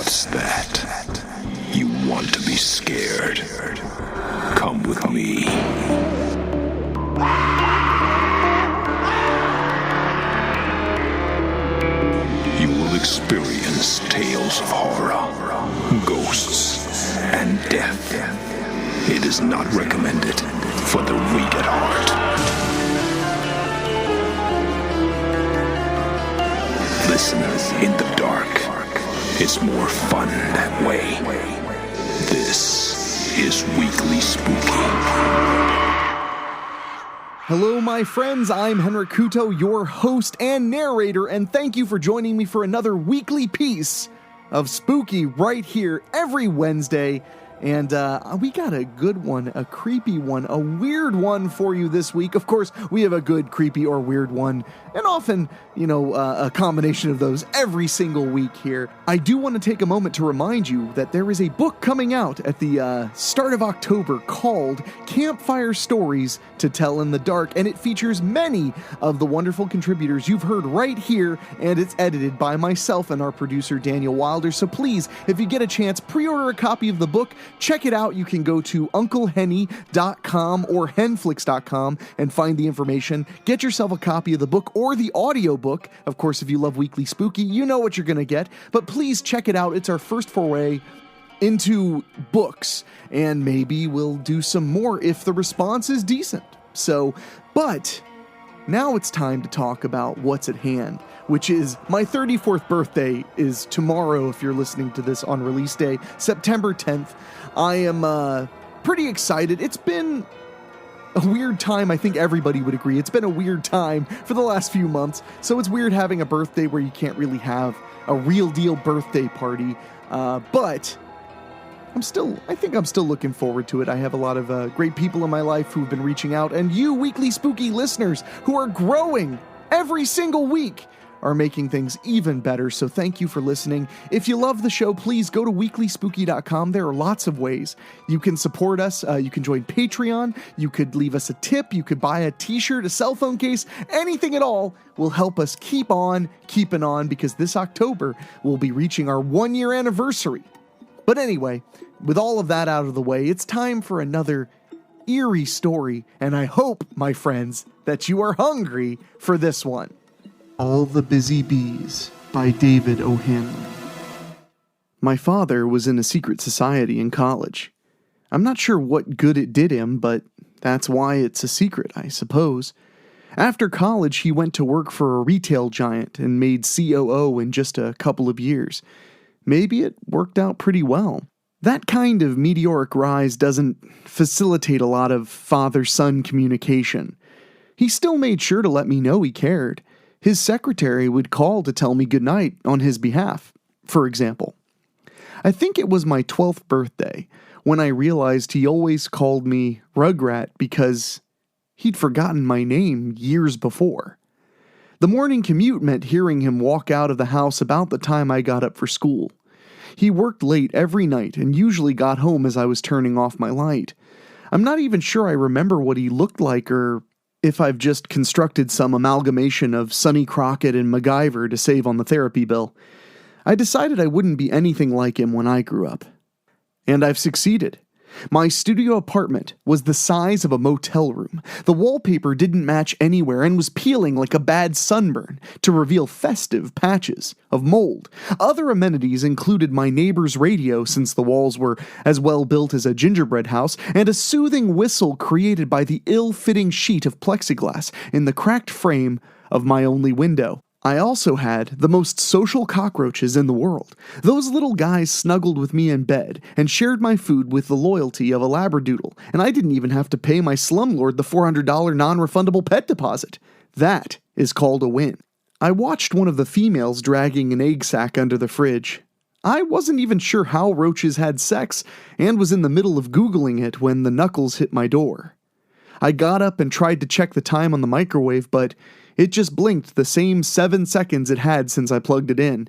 What's that? You want to be scared? Come with me. You will experience tales of horror, ghosts, and death. It is not recommended for the weak at heart. Listen in the dark. It's more fun that way. This is Weekly Spooky. Hello, my friends. I'm Henrik Kuto, your host and narrator, and thank you for joining me for another weekly piece of Spooky right here every Wednesday. And we got a good one, a creepy one, a weird one for you this week. Of course, we have a good, creepy, or weird one, and often, a combination of those every single week here. I do want to take a moment to remind you that there is a book coming out at the start of October called Campfire Stories to Tell in the Dark, and it features many of the wonderful contributors you've heard right here, and it's edited by myself and our producer, Daniel Wilder. So please, if you get a chance, pre-order a copy of the book. Check it out. You can go to unclehenny.com or henflix.com and find the information. Get yourself a copy of the book or the audiobook. Of course, if you love Weekly Spooky, you know what you're going to get. But please check it out. It's our first foray into books, and maybe we'll do some more if the response is decent. But now it's time to talk about what's at hand, which is my 34th birthday is tomorrow if you're listening to this on release day, September 10th. I am pretty excited. It's been a weird time. I think everybody would agree. It's been a weird time for the last few months, so it's weird having a birthday where you can't really have a real deal birthday party, but I think I'm still looking forward to it. I have a lot of great people in my life who've been reaching out, and you Weekly Spooky listeners who are growing every single week are making things even better, so thank you for listening. If you love the show, please go to weeklyspooky.com. There are lots of ways you can support us. You can join Patreon, you could leave us a tip, you could buy a t-shirt, a cell phone case, anything at all will help us keep on keeping on, because this October we'll be reaching our 1-year anniversary. But anyway, with all of that out of the way, it's time for another eerie story, and I hope, my friends, that you are hungry for this one. All the Busy Bees by David O'Hanlon. My father was in a secret society in college. I'm not sure what good it did him, but that's why it's a secret, I suppose. After college, he went to work for a retail giant and made COO in just a couple of years. Maybe it worked out pretty well. That kind of meteoric rise doesn't facilitate a lot of father-son communication. He still made sure to let me know he cared. His secretary would call to tell me goodnight on his behalf, for example. I think it was my 12th birthday when I realized he always called me Rugrat because he'd forgotten my name years before. The morning commute meant hearing him walk out of the house about the time I got up for school. He worked late every night and usually got home as I was turning off my light. I'm not even sure I remember what he looked like or if I've just constructed some amalgamation of Sonny Crockett and MacGyver to save on the therapy bill. I decided I wouldn't be anything like him when I grew up. And I've succeeded. My studio apartment was the size of a motel room. The wallpaper didn't match anywhere and was peeling like a bad sunburn to reveal festive patches of mold. Other amenities included my neighbor's radio, since the walls were as well built as a gingerbread house, and a soothing whistle created by the ill-fitting sheet of plexiglass in the cracked frame of my only window. I also had the most social cockroaches in the world. Those little guys snuggled with me in bed and shared my food with the loyalty of a labradoodle, and I didn't even have to pay my slumlord the $400 non-refundable pet deposit. That is called a win. I watched one of the females dragging an egg sack under the fridge. I wasn't even sure how roaches had sex and was in the middle of Googling it when the knuckles hit my door. I got up and tried to check the time on the microwave, but it just blinked the same 7 seconds it had since I plugged it in.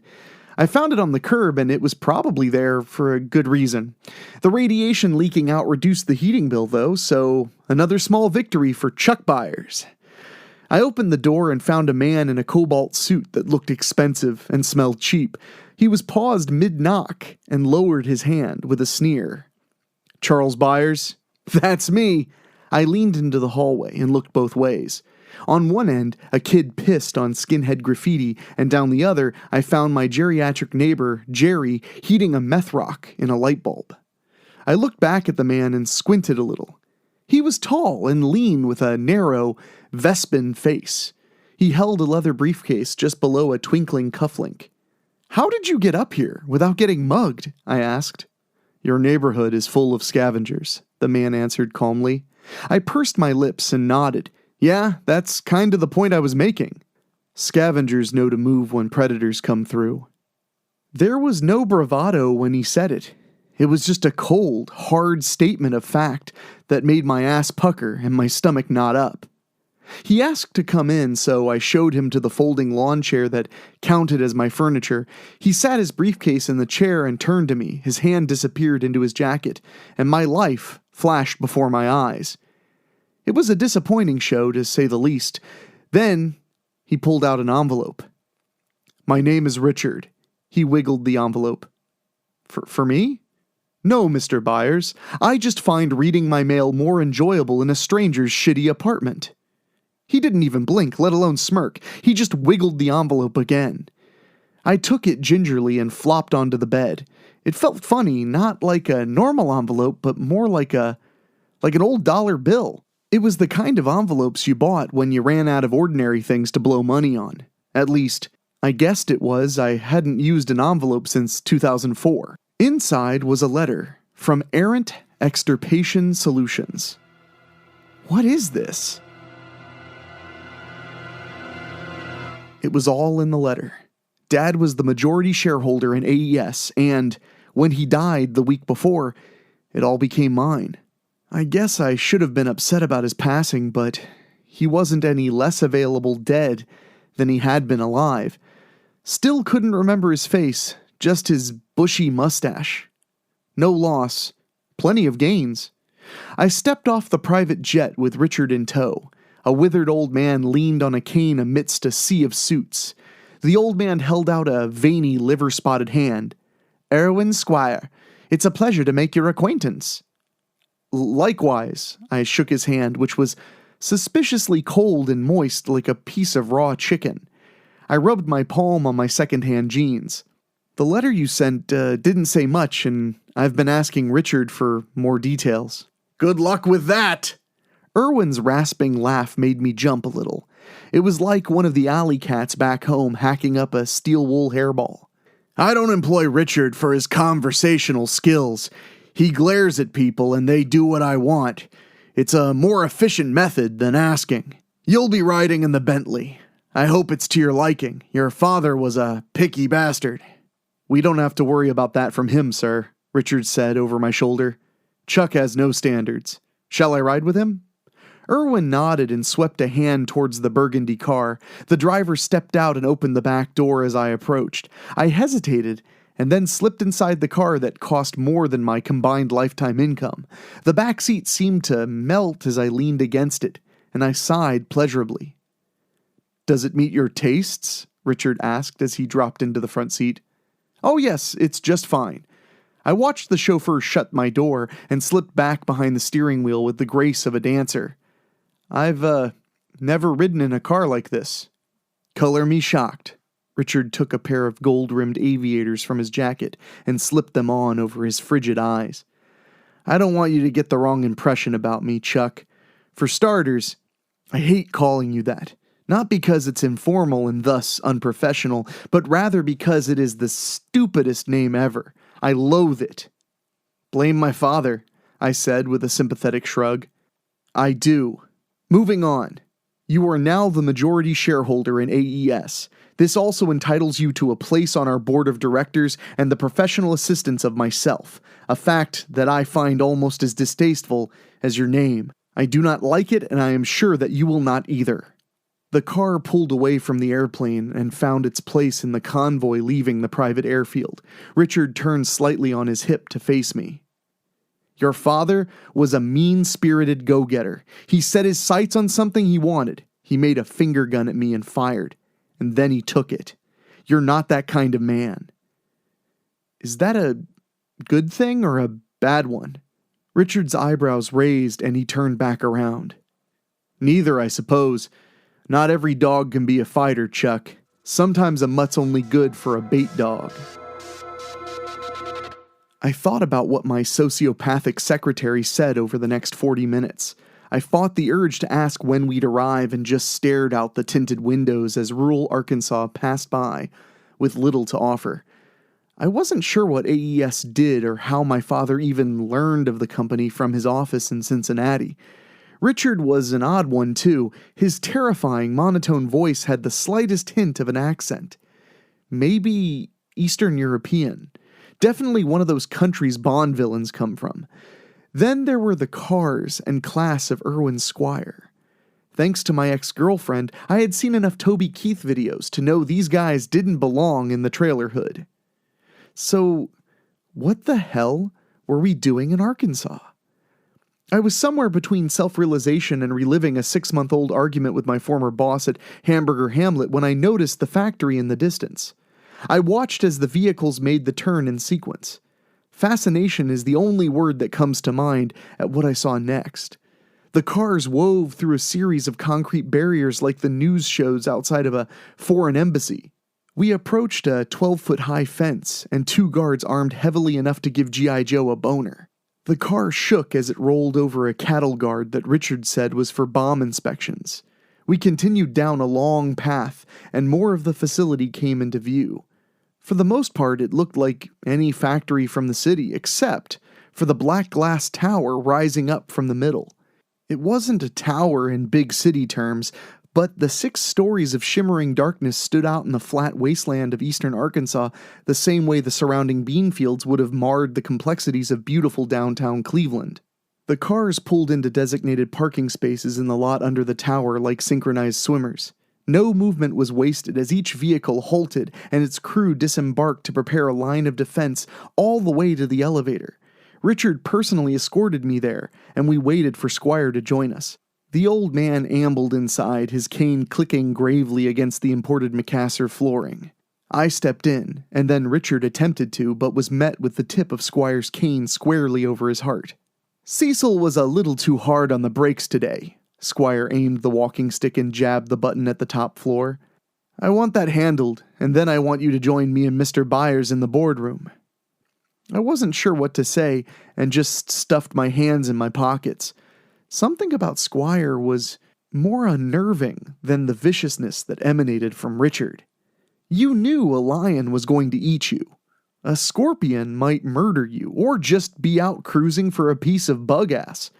I found it on the curb, and it was probably there for a good reason. The radiation leaking out reduced the heating bill, though, so another small victory for Chuck buyers. I opened the door and found a man in a cobalt suit that looked expensive and smelled cheap. He was paused mid-knock and lowered his hand with a sneer. "Charles Byers?" "That's me." I leaned into the hallway and looked both ways. On one end, a kid pissed on skinhead graffiti, and down the other, I found my geriatric neighbor, Jerry, heating a meth rock in a light bulb. I looked back at the man and squinted a little. He was tall and lean with a narrow, Vespin face. He held a leather briefcase just below a twinkling cufflink. "How did you get up here without getting mugged?" I asked. "Your neighborhood is full of scavengers," the man answered calmly. I pursed my lips and nodded. "Yeah, that's kind of the point I was making. Scavengers know to move when predators come through." There was no bravado when he said it. It was just a cold, hard statement of fact that made my ass pucker and my stomach knot up. He asked to come in, so I showed him to the folding lawn chair that counted as my furniture. He sat his briefcase in the chair and turned to me. His hand disappeared into his jacket, and my life flashed before my eyes. It was a disappointing show, to say the least. Then he pulled out an envelope. "My name is Richard." He wiggled the envelope. For me? "No, Mr. Byers. I just find reading my mail more enjoyable in a stranger's shitty apartment." He didn't even blink, let alone smirk. He just wiggled the envelope again. I took it gingerly and flopped onto the bed. It felt funny, not like a normal envelope, but more like an old dollar bill. It was the kind of envelopes you bought when you ran out of ordinary things to blow money on. At least, I guessed it was. I hadn't used an envelope since 2004. Inside was a letter from Errant Extirpation Solutions. What is this? It was all in the letter. Dad was the majority shareholder in AES, and when he died the week before, it all became mine. I guess I should have been upset about his passing, but he wasn't any less available dead than he had been alive. Still couldn't remember his face, just his bushy mustache. No loss, plenty of gains. I stepped off the private jet with Richard in tow. A withered old man leaned on a cane amidst a sea of suits. The old man held out a veiny, liver-spotted hand. "Erwin Squire, it's a pleasure to make your acquaintance." "Likewise," I shook his hand, which was suspiciously cold and moist like a piece of raw chicken. I rubbed my palm on my second-hand jeans. "The letter you sent didn't say much, and I've been asking Richard for more details." "Good luck with that!" Erwin's rasping laugh made me jump a little. It was like one of the alley cats back home hacking up a steel wool hairball. "I don't employ Richard for his conversational skills. He glares at people and they do what I want. It's a more efficient method than asking. You'll be riding in the Bentley. I hope it's to your liking. Your father was a picky bastard." "We don't have to worry about that from him, sir," Richard said over my shoulder. "Chuck has no standards. Shall I ride with him?" Erwin nodded and swept a hand towards the burgundy car. The driver stepped out and opened the back door as I approached. I hesitated and then slipped inside the car that cost more than my combined lifetime income. The back seat seemed to melt as I leaned against it, and I sighed pleasurably. "Does it meet your tastes?" Richard asked as he dropped into the front seat. "Oh yes, it's just fine." I watched the chauffeur shut my door and slipped back behind the steering wheel with the grace of a dancer. I've never ridden in a car like this." "Color me shocked." Richard took a pair of gold-rimmed aviators from his jacket and slipped them on over his frigid eyes. "I don't want you to get the wrong impression about me, Chuck. For starters, I hate calling you that. Not because it's informal and thus unprofessional, but rather because it is the stupidest name ever. I loathe it." "Blame my father," I said with a sympathetic shrug. "I do. Moving on. You are now the majority shareholder in AES. This also entitles you to a place on our board of directors and the professional assistance of myself, a fact that I find almost as distasteful as your name. I do not like it, and I am sure that you will not either." The car pulled away from the airplane and found its place in the convoy leaving the private airfield. Richard turned slightly on his hip to face me. "Your father was a mean-spirited go-getter. He set his sights on something he wanted. He made a finger gun at me and fired, and then he took it. You're not that kind of man. Is that a good thing or a bad one? Richard's eyebrows raised and he turned back around. Neither, I suppose. Not every dog can be a fighter, Chuck. Sometimes a mutt's only good for a bait dog. I thought about what my sociopathic secretary said over the next 40 minutes. I fought the urge to ask when we'd arrive and just stared out the tinted windows as rural Arkansas passed by, with little to offer. I wasn't sure what AES did or how my father even learned of the company from his office in Cincinnati. Richard was an odd one, too. His terrifying monotone voice had the slightest hint of an accent. Maybe Eastern European. Definitely one of those countries Bond villains come from. Then there were the cars and class of Irwin Squire. Thanks to my ex-girlfriend, I had seen enough Toby Keith videos to know these guys didn't belong in the trailer hood. So, what the hell were we doing in Arkansas? I was somewhere between self-realization and reliving a 6-month-old argument with my former boss at Hamburger Hamlet when I noticed the factory in the distance. I watched as the vehicles made the turn in sequence. Fascination is the only word that comes to mind at what I saw next. The cars wove through a series of concrete barriers like the news shows outside of a foreign embassy. We approached a 12-foot-high fence and 2 guards armed heavily enough to give G.I. Joe a boner. The car shook as it rolled over a cattle guard that Richard said was for bomb inspections. We continued down a long path, and more of the facility came into view. For the most part, it looked like any factory from the city, except for the black glass tower rising up from the middle. It wasn't a tower in big city terms, but the 6 stories of shimmering darkness stood out in the flat wasteland of eastern Arkansas the same way the surrounding bean fields would have marred the complexities of beautiful downtown Cleveland. The cars pulled into designated parking spaces in the lot under the tower like synchronized swimmers. No movement was wasted as each vehicle halted and its crew disembarked to prepare a line of defense all the way to the elevator. Richard personally escorted me there, and we waited for Squire to join us. The old man ambled inside, his cane clicking gravely against the imported Macassar flooring. I stepped in, and then Richard attempted to, but was met with the tip of Squire's cane squarely over his heart. Cecil was a little too hard on the brakes today. Squire aimed the walking stick and jabbed the button at the top floor. I want that handled, and then I want you to join me and Mr. Byers in the boardroom. I wasn't sure what to say, and just stuffed my hands in my pockets. Something about Squire was more unnerving than the viciousness that emanated from Richard. You knew a lion was going to eat you. A scorpion might murder you, or just be out cruising for a piece of bug ass.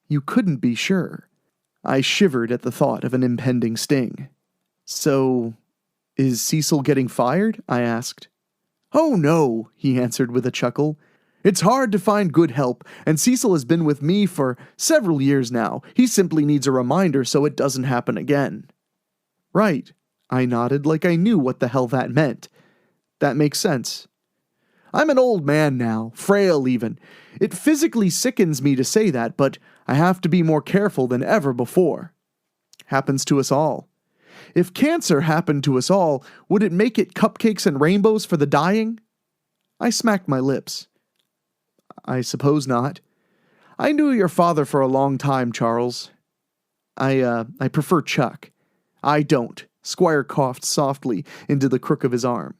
You couldn't be sure. I shivered at the thought of an impending sting. So, is Cecil getting fired? I asked. Oh no, he answered with a chuckle. It's hard to find good help, and Cecil has been with me for several years now. He simply needs a reminder so it doesn't happen again. Right, I nodded like I knew what the hell that meant. That makes sense. I'm an old man now, frail even. It physically sickens me to say that, but I have to be more careful than ever before. Happens to us all. If cancer happened to us all, would it make it cupcakes and rainbows for the dying? I smacked my lips. I suppose not. I knew your father for a long time, Charles. I prefer Chuck. I don't. Squire coughed softly into the crook of his arm.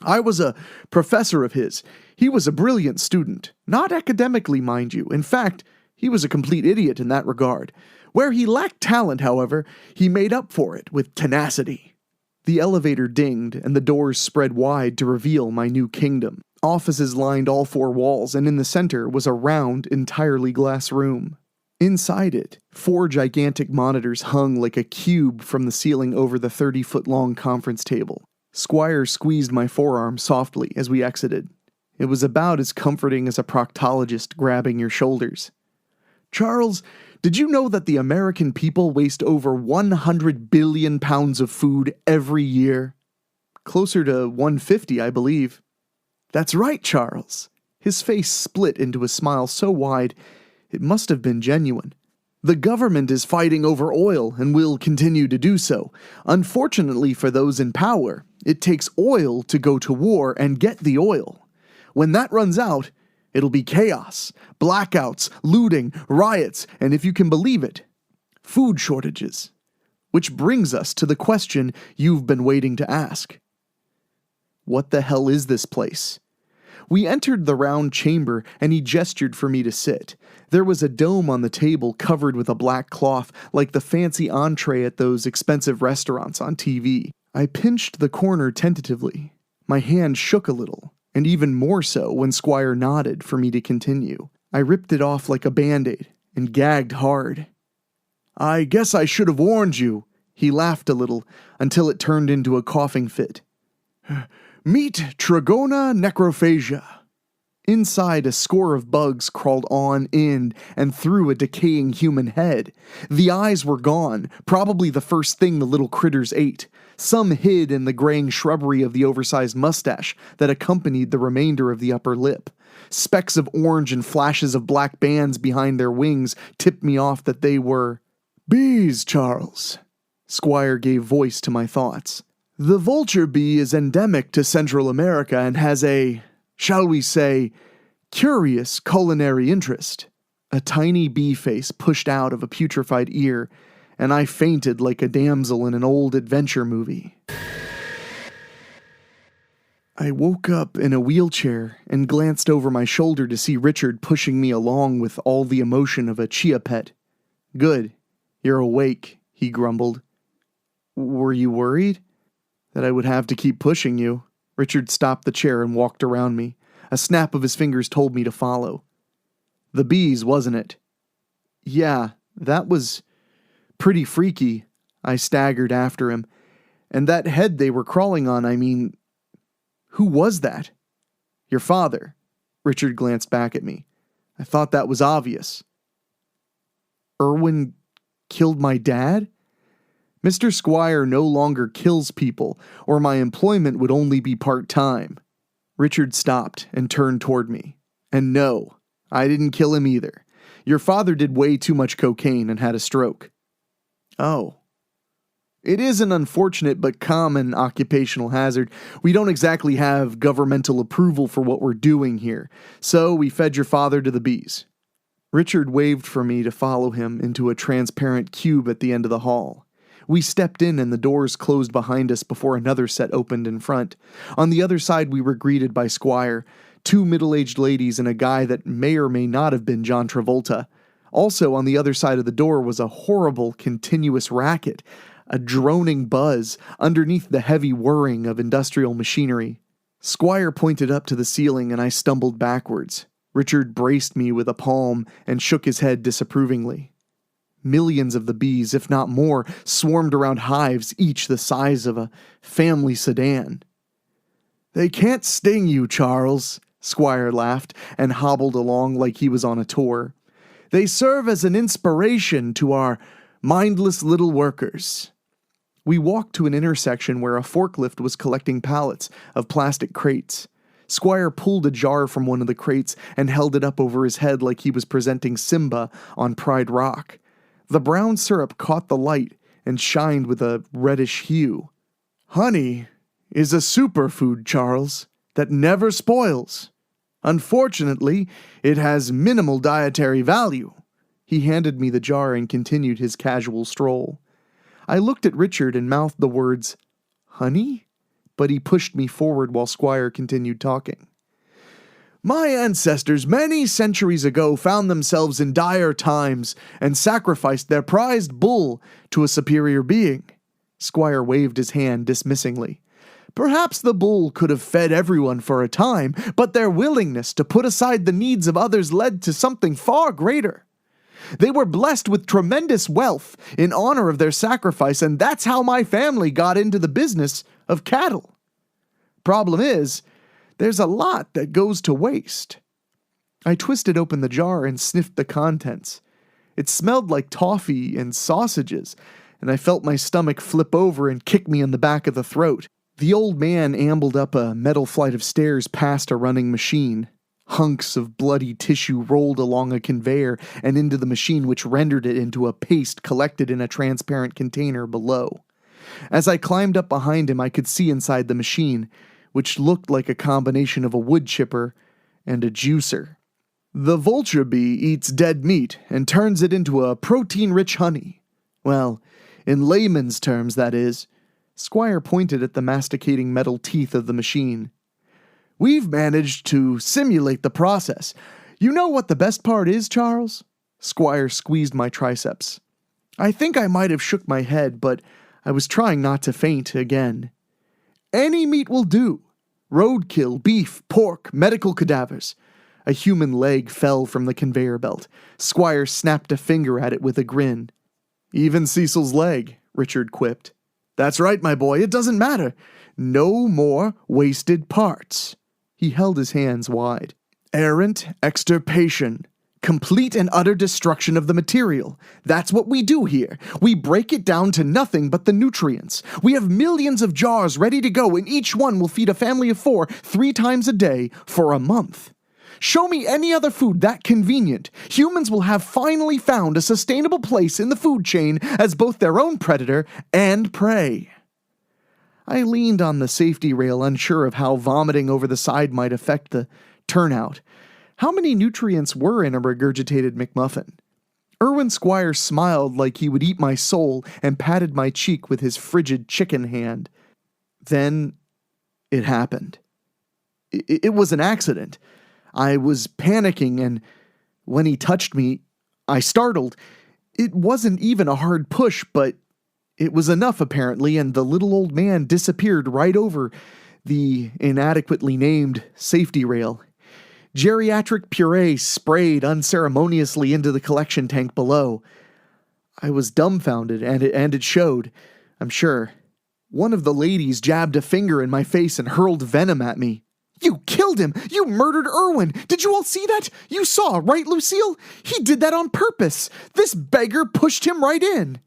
I was a professor of his. He was a brilliant student. Not academically, mind you. In fact, he was a complete idiot in that regard. Where he lacked talent, however, he made up for it with tenacity. The elevator dinged, and the doors spread wide to reveal my new kingdom. Offices lined all 4 walls, and in the center was a round, entirely glass room. Inside it, 4 gigantic monitors hung like a cube from the ceiling over the 30-foot-long conference table. Squire squeezed my forearm softly as we exited. It was about as comforting as a proctologist grabbing your shoulders. Charles, did you know that the American people waste over 100 billion pounds of food every year? Closer to 150, I believe. That's right, Charles. His face split into a smile so wide, it must have been genuine. The government is fighting over oil and will continue to do so. Unfortunately for those in power, it takes oil to go to war and get the oil. When that runs out, it'll be chaos, blackouts, looting, riots, and if you can believe it, food shortages. Which brings us to the question you've been waiting to ask. What the hell is this place? We entered the round chamber and he gestured for me to sit. There was a dome on the table covered with a black cloth like the fancy entree at those expensive restaurants on TV. I pinched the corner tentatively. My hand shook a little, and even more so when Squire nodded for me to continue. I ripped it off like a band-aid and gagged hard. "I guess I should have warned you." He laughed a little until it turned into a coughing fit. "Meet Trigona necrophagia." Inside, a score of bugs crawled on in and through a decaying human head. The eyes were gone, probably the first thing the little critters ate. Some hid in the graying shrubbery of the oversized mustache that accompanied the remainder of the upper lip. Specks of orange and flashes of black bands behind their wings tipped me off that they were bees, Charles. Squire gave voice to my thoughts. The vulture bee is endemic to Central America and has a, shall we say, curious culinary interest. A tiny bee face pushed out of a putrefied ear, and I fainted like a damsel in an old adventure movie. I woke up in a wheelchair and glanced over my shoulder to see Richard pushing me along with all the emotion of a chia pet. Good, you're awake, he grumbled. Were you worried? That I would have to keep pushing you? Richard stopped the chair and walked around me. A snap of his fingers told me to follow. The bees, wasn't it? Yeah, that was pretty freaky. I staggered after him. And that head they were crawling on, I mean, who was that? Your father. Richard glanced back at me. I thought that was obvious. Irwin killed my dad? Mr. Squire no longer kills people, or my employment would only be part-time. Richard stopped and turned toward me. And no, I didn't kill him either. Your father did way too much cocaine and had a stroke. Oh. It is an unfortunate but common occupational hazard. We don't exactly have governmental approval for what we're doing here, so we fed your father to the bees. Richard waved for me to follow him into a transparent cube at the end of the hall. We stepped in and the doors closed behind us before another set opened in front. On the other side we were greeted by Squire, two middle-aged ladies and a guy that may or may not have been John Travolta. Also on the other side of the door was a horrible, continuous racket, a droning buzz underneath the heavy whirring of industrial machinery. Squire pointed up to the ceiling and I stumbled backwards. Richard braced me with a palm and shook his head disapprovingly. Millions of the bees, if not more, swarmed around hives, each the size of a family sedan. They can't sting you, Charles, Squire laughed and hobbled along like he was on a tour. They serve as an inspiration to our mindless little workers. We walked to an intersection where a forklift was collecting pallets of plastic crates. Squire pulled a jar from one of the crates and held it up over his head like he was presenting Simba on Pride Rock. The brown syrup caught the light and shined with a reddish hue. Honey is a superfood, Charles, that never spoils. Unfortunately, it has minimal dietary value. He handed me the jar and continued his casual stroll. I looked at Richard and mouthed the words, honey? But he pushed me forward while Squire continued talking. My ancestors many centuries ago found themselves in dire times and sacrificed their prized bull to a superior being. Squire waved his hand dismissingly. Perhaps the bull could have fed everyone for a time, but their willingness to put aside the needs of others led to something far greater. They were blessed with tremendous wealth in honor of their sacrifice, and that's how my family got into the business of cattle. Problem is, there's a lot that goes to waste. I twisted open the jar and sniffed the contents. It smelled like toffee and sausages, and I felt my stomach flip over and kick me in the back of the throat. The old man ambled up a metal flight of stairs past a running machine. Hunks of bloody tissue rolled along a conveyor and into the machine, which rendered it into a paste collected in a transparent container below. As I climbed up behind him, I could see inside the machine, which looked like a combination of a wood chipper and a juicer. The vulture bee eats dead meat and turns it into a protein-rich honey. Well, in layman's terms, that is. Squire pointed at the masticating metal teeth of the machine. We've managed to simulate the process. You know what the best part is, Charles? Squire squeezed my triceps. I think I might have shook my head, but I was trying not to faint again. Any meat will do. Roadkill, beef, pork, medical cadavers. A human leg fell from the conveyor belt. Squire snapped a finger at it with a grin. Even Cecil's leg, Richard quipped. That's right, my boy, it doesn't matter. No more wasted parts. He held his hands wide. Errant extirpation. Complete and utter destruction of the material. That's what we do here. We break it down to nothing but the nutrients. We have millions of jars ready to go, and each one will feed a family of 4 3 times a day for a month. Show me any other food that convenient. Humans will have finally found a sustainable place in the food chain as both their own predator and prey. I leaned on the safety rail, unsure of how vomiting over the side might affect the turnout. How many nutrients were in a regurgitated McMuffin? Irwin Squire smiled like he would eat my soul and patted my cheek with his frigid chicken hand. Then it happened. It was an accident. I was panicking, and when he touched me, I startled. It wasn't even a hard push, but it was enough apparently, and the little old man disappeared right over the inadequately named safety rail. Geriatric puree sprayed unceremoniously into the collection tank below. I was dumbfounded, and it showed, I'm sure. One of the ladies jabbed a finger in my face and hurled venom at me. You killed him! You murdered Irwin! Did you all see that? You saw, right, Lucille? He did that on purpose! This beggar pushed him right in!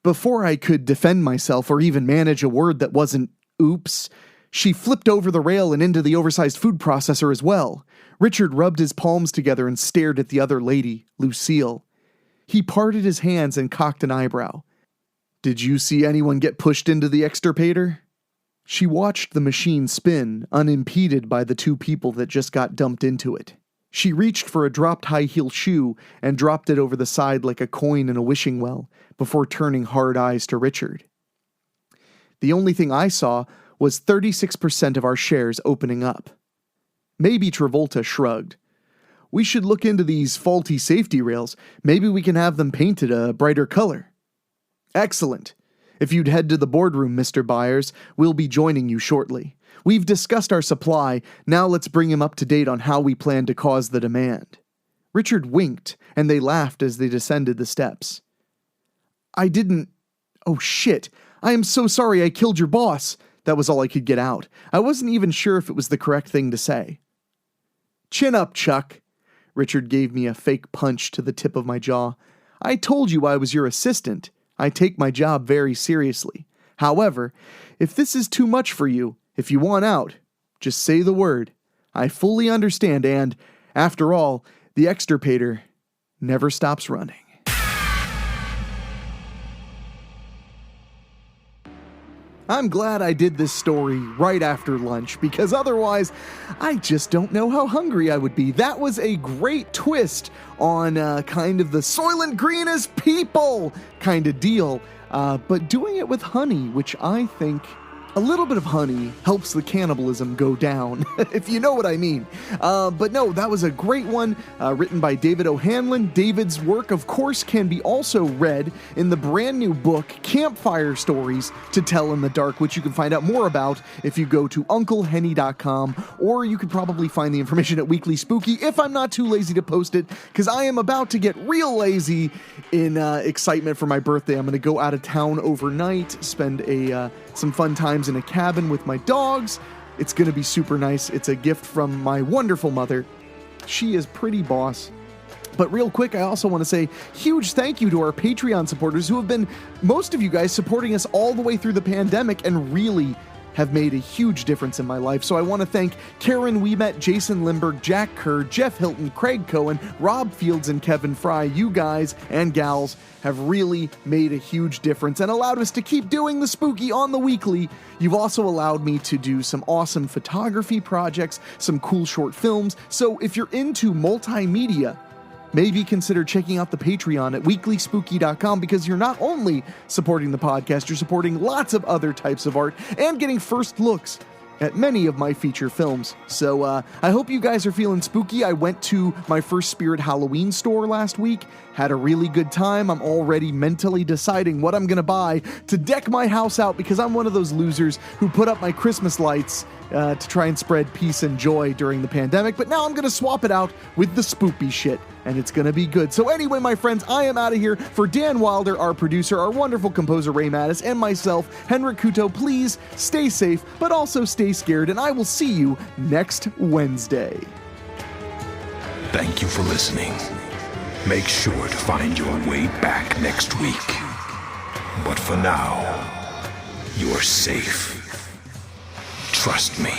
Before I could defend myself or even manage a word that wasn't oops, she flipped over the rail and into the oversized food processor as well. Richard rubbed his palms together and stared at the other lady, Lucille. He parted his hands and cocked an eyebrow. Did you see anyone get pushed into the extirpator? She watched the machine spin, unimpeded by the 2 people that just got dumped into it. She reached for a dropped high-heel shoe and dropped it over the side like a coin in a wishing well, before turning hard eyes to Richard. The only thing I saw was 36% of our shares opening up. Maybe Travolta shrugged. We should look into these faulty safety rails. Maybe we can have them painted a brighter color. Excellent. If you'd head to the boardroom, Mr. Byers, we'll be joining you shortly. We've discussed our supply, now let's bring him up to date on how we plan to cause the demand. Richard winked, and they laughed as they descended the steps. Oh shit, I am so sorry I killed your boss. That was all I could get out. I wasn't even sure if it was the correct thing to say. Chin up, Chuck. Richard gave me a fake punch to the tip of my jaw. I told you I was your assistant. I take my job very seriously. However, if this is too much for you, if you want out, just say the word. I fully understand, and, after all, the extirpator never stops running. I'm glad I did this story right after lunch, because otherwise, I just don't know how hungry I would be. That was a great twist on kind of the Soylent Green is people kind of deal, but doing it with honey, which I think a little bit of honey helps the cannibalism go down, if you know what I mean. But no, that was a great one, written by David O'Hanlon. David's work, of course, can be also read in the brand new book, Campfire Stories to Tell in the Dark, which you can find out more about if you go to unclehenny.com, or you could probably find the information at Weekly Spooky if I'm not too lazy to post it, because I am about to get real lazy in excitement for my birthday. I'm going to go out of town overnight, spend some fun times in a cabin with my dogs. It's going to be super nice. It's a gift from my wonderful mother. She is pretty boss. But real quick, I also want to say huge thank you to our Patreon supporters who have been, most of you guys, supporting us all the way through the pandemic and really have made a huge difference in my life. So I want to thank Karen Ouimet, Jason Lindberg, Jack Kerr, Jeff Hilton, Craig Cohen, Rob Fields, and Kevin Fry. You guys and gals have really made a huge difference and allowed us to keep doing the spooky on the weekly. You've also allowed me to do some awesome photography projects, some cool short films. So if you're into multimedia, maybe consider checking out the Patreon at weeklyspooky.com, because you're not only supporting the podcast, you're supporting lots of other types of art and getting first looks at many of my feature films. So I hope you guys are feeling spooky. I went to my first Spirit Halloween store last week, had a really good time. I'm already mentally deciding what I'm going to buy to deck my house out, because I'm one of those losers who put up my Christmas lights to try and spread peace and joy during the pandemic. But now I'm going to swap it out with the spoopy shit, and it's going to be good. So anyway, my friends, I am out of here. For Dan Wilder, our producer, our wonderful composer Ray Mattis, and myself, Henrik Kuto, please stay safe, but also stay scared, and I will see you next Wednesday. Thank you for listening. Make sure to find your way back next week. But for now, you're safe. Trust me.